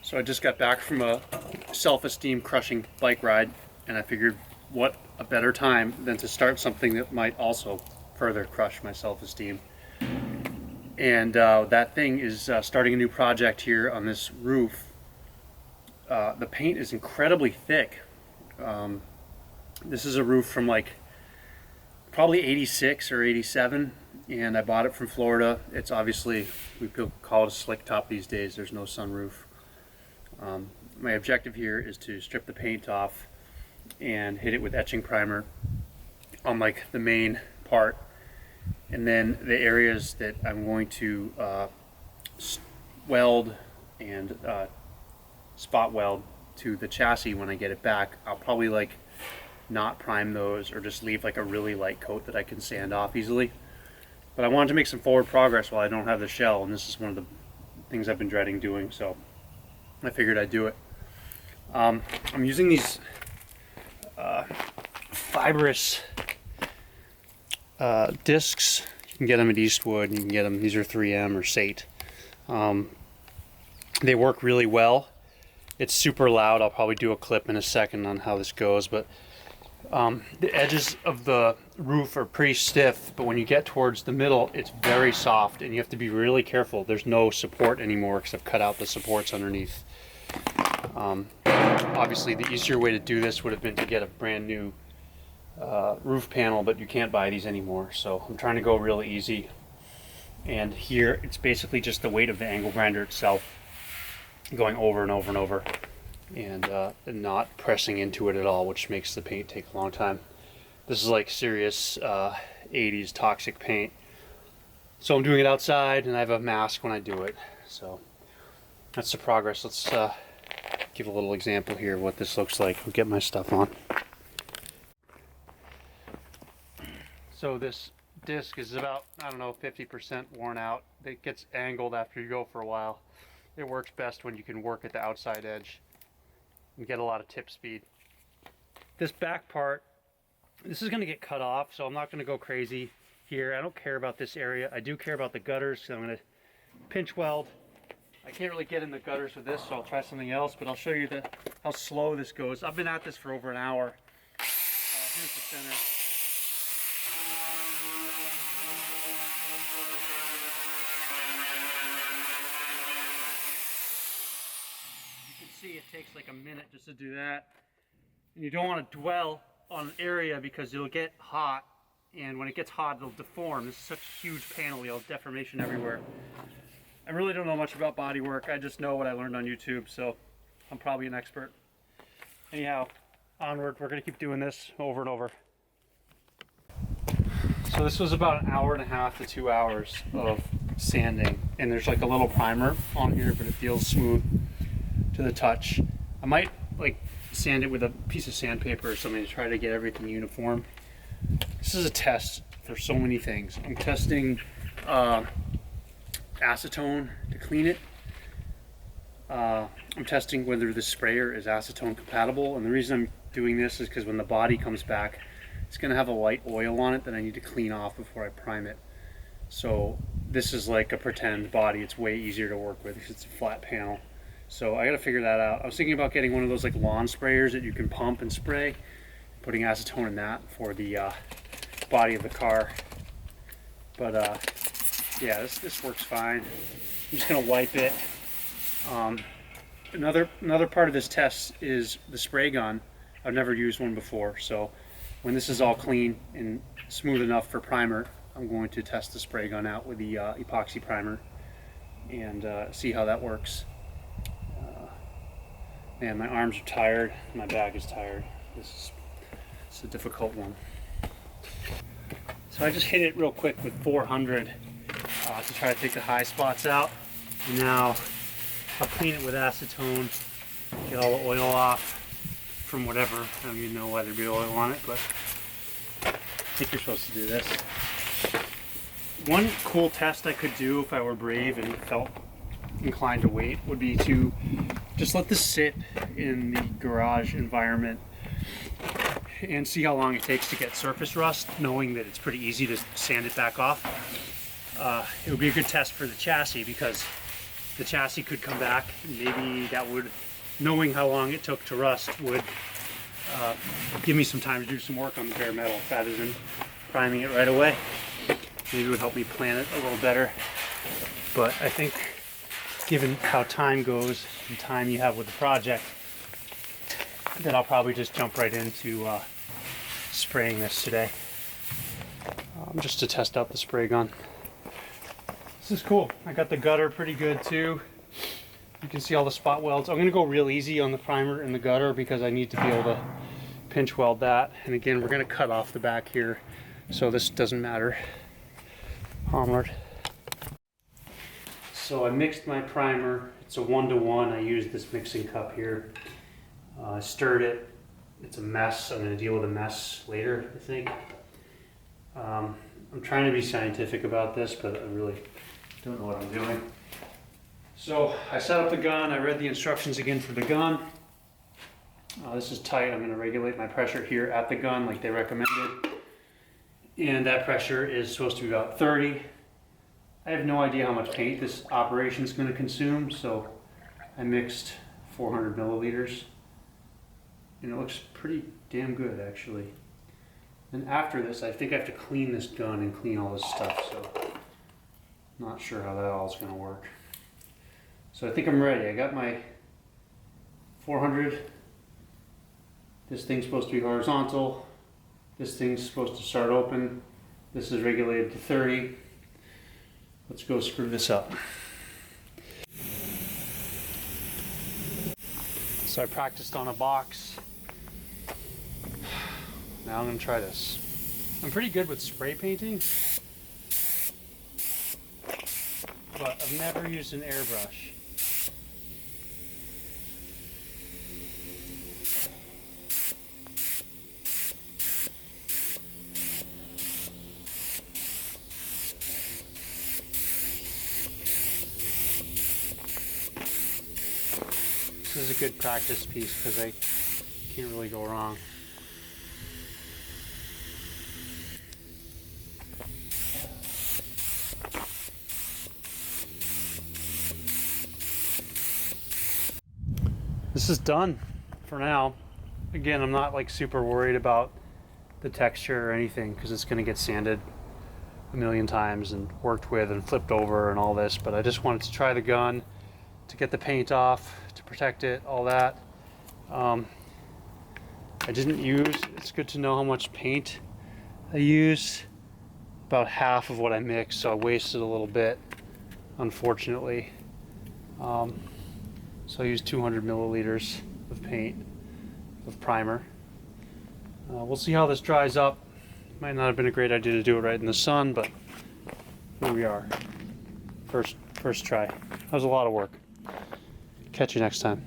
So I just got back from a self-esteem crushing bike ride, and I figured what a better time than to start something that might also further crush my self-esteem. And that thing is starting a new project here on this roof. The paint is incredibly thick. This is a roof from like probably 86 or 87, and I bought it from Florida. It's obviously, we could call it a slick top these days. There's no sunroof. My objective here is to strip the paint off and hit it with etching primer on like the main part, and then the areas that I'm going to weld and spot weld to the chassis when I get it back, I'll probably like not prime those or just leave like a really light coat that I can sand off easily. But I wanted to make some forward progress while I don't have the shell, and this is one of the things I've been dreading doing, so I figured I'd do it. I'm using these fibrous discs. You can get them at Eastwood. You can get them, these are 3M or SATE. They work really well. It's super loud. I'll probably do a clip in a second on how this goes, but the edges of the roof are pretty stiff, but when you get towards the middle, it's very soft, and you have to be really careful. There's no support anymore because I've cut out the supports underneath. Obviously, the easier way to do this would have been to get a brand new roof panel, but you can't buy these anymore, so I'm trying to go really easy. And here, it's basically just the weight of the angle grinder itself going over and over and over, and not pressing into it at all, which makes the paint take a long time. This is like serious 80s toxic paint. So I'm doing it outside, and I have a mask when I do it. So that's the progress. Let's give a little example here of what this looks like. I'll get my stuff on. So this disc is about, I don't know, 50% worn out. It gets angled after you go for a while. It works best when you can work at the outside edge and get a lot of tip speed. This back part, this is going to get cut off, so I'm not going to go crazy here. I don't care about this area. I do care about the gutters, so I'm going to pinch weld. I can't really get in the gutters with this, so I'll try something else, but I'll show you how slow this goes. I've been at this for over an hour. Here's the center. See, it takes like a minute just to do that, and you don't want to dwell on an area because it'll get hot, and when it gets hot it'll deform. This is such a huge panel, you'll have deformation everywhere. I really don't know much about body work. I just know what I learned on YouTube, so I'm probably an expert. Anyhow, onward. We're going to keep doing this over and over. So this was about an hour and a half to 2 hours of sanding, and there's like a little primer on here, but it feels smooth to the touch. I might like sand it with a piece of sandpaper or something to try to get everything uniform. This is a test for so many things. I'm testing acetone to clean it. I'm testing whether the sprayer is acetone compatible, and the reason I'm doing this is because when the body comes back, it's going to have a light oil on it that I need to clean off before I prime it. So this is like a pretend body. It's way easier to work with because it's a flat panel. So I got to figure that out. I was thinking about getting one of those like lawn sprayers that you can pump and spray, putting acetone in that for the body of the car. But yeah, this works fine. I'm just gonna wipe it. Another part of this test is the spray gun. I've never used one before, so when this is all clean and smooth enough for primer, I'm going to test the spray gun out with the epoxy primer and see how that works. Man, my arms are tired, my back is tired. It's a difficult one. So I just hit it real quick with 400 to try to take the high spots out. And now I'll clean it with acetone, get all the oil off from whatever. I don't even know why there'd be oil on it, but I think you're supposed to do this. One cool test I could do if I were brave and felt inclined to wait would be to just let this sit in the garage environment and see how long it takes to get surface rust, knowing that it's pretty easy to sand it back off. It would be a good test for the chassis because the chassis could come back. Maybe that would, knowing how long it took to rust, would give me some time to do some work on the bare metal rather than priming it right away. Maybe it would help me plan it a little better. But I think given how time goes and time you have with the project, then I'll probably just jump right into spraying this today, just to test out the spray gun. This is cool. I got the gutter pretty good too. You can see all the spot welds. I'm going to go real easy on the primer and the gutter because I need to be able to pinch weld that. And again, we're going to cut off the back here, so this doesn't matter. Onward. So I mixed my primer. It's a 1-to-1. I used this mixing cup here. I stirred it. It's a mess. I'm going to deal with a mess later, I think. I'm trying to be scientific about this, but I really don't know what I'm doing. So I set up the gun. I read the instructions again for the gun. This is tight. I'm going to regulate my pressure here at the gun like they recommended. And that pressure is supposed to be about 30. I have no idea how much paint this operation is going to consume, so I mixed 400 milliliters. And it looks pretty damn good, actually. And after this, I think I have to clean this gun and clean all this stuff, so not sure how that all is going to work. So I think I'm ready. I got my 400. This thing's supposed to be horizontal. This thing's supposed to start open. This is regulated to 30. Let's go screw this up. So I practiced on a box. Now I'm going to try this. I'm pretty good with spray painting, but I've never used an airbrush. This is a good practice piece because I can't really go wrong. This is done for now. Again, I'm not like super worried about the texture or anything because it's going to get sanded a million times and worked with and flipped over and all this, but I just wanted to try the gun to get the paint off, to protect it, all that. I didn't use, it's good to know how much paint I used. About half of what I mixed, so I wasted a little bit, unfortunately. So I used 200 milliliters of paint, of primer. We'll see how this dries up. Might not have been a great idea to do it right in the sun, but here we are. First try. That was a lot of work. Catch you next time.